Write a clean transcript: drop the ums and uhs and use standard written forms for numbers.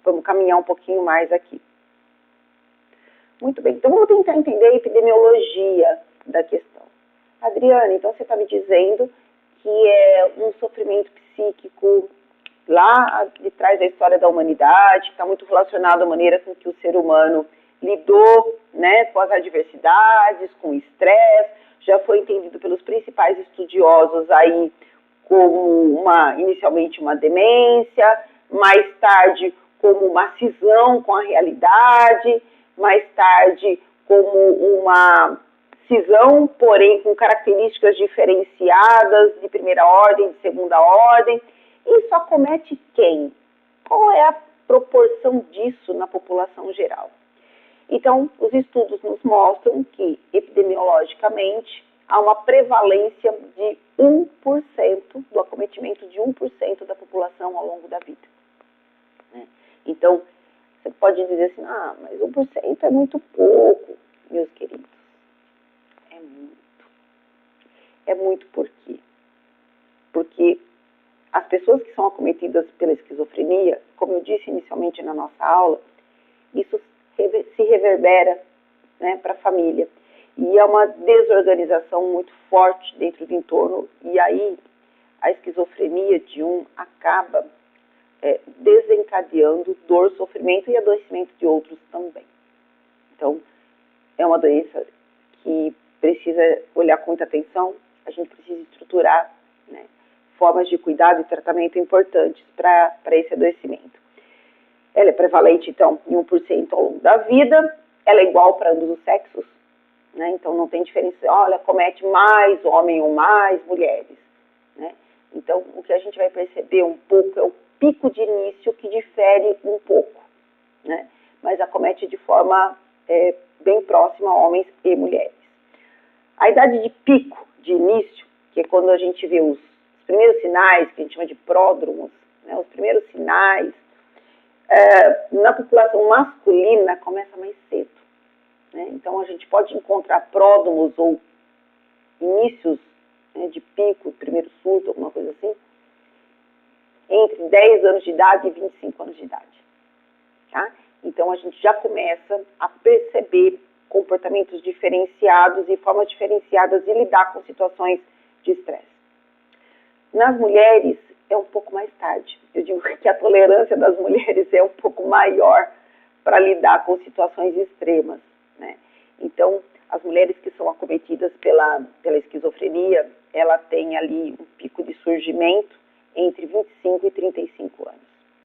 Vamos caminhar um pouquinho mais aqui. Muito bem, então vamos tentar entender a epidemiologia da questão. Adriana, então você está me dizendo que é um sofrimento psíquico lá de trás da história da humanidade, que está muito relacionado à maneira com que o ser humano lidou, né, com as adversidades, com o estresse, já foi entendido pelos principais estudiosos aí como inicialmente uma demência, mais tarde como uma cisão com a realidade, mais tarde como uma cisão, porém com características diferenciadas de primeira ordem, de segunda ordem. Isso acomete quem? Qual é a proporção disso na população geral? Então, os estudos nos mostram que, epidemiologicamente, há uma prevalência de 1%, do acometimento de 1% da população ao longo da vida. Então, você pode dizer assim, mas 1% é muito pouco, meus queridos. É muito. É muito por quê? Porque as pessoas que são acometidas pela esquizofrenia, como eu disse inicialmente na nossa aula, isso se reverbera, né, para a família. E é uma desorganização muito forte dentro do entorno, e aí a esquizofrenia de acaba desencadeando dor, sofrimento e adoecimento de outros também. Então, é uma doença que precisa olhar com muita atenção, a gente precisa estruturar, né, formas de cuidado e tratamento importantes para esse adoecimento. Ela é prevalente, então, em 1% ao longo da vida, ela é igual para ambos os sexos, né, então não tem diferença, olha, comete mais homem ou mais mulheres, né. Então, o que a gente vai perceber um pouco é o pico de início que difere um pouco, né, mas acomete de forma bem próxima a homens e mulheres. A idade de pico, de início, que é quando a gente vê os primeiros sinais, que a gente chama de pródromos, né, os primeiros sinais, na população masculina começa mais cedo. Né? Então, a gente pode encontrar pródromos ou inícios, né, de pico, primeiro surto, alguma coisa assim, entre 10 anos de idade e 25 anos de idade. Tá? Então, a gente já começa a perceber comportamentos diferenciados e formas diferenciadas de lidar com situações de estresse. Nas mulheres, é um pouco mais tarde. Eu digo que a tolerância das mulheres é um pouco maior para lidar com situações extremas, né? Então, as mulheres que são acometidas pela esquizofrenia, ela tem ali um pico de surgimento entre 25 e 35 anos.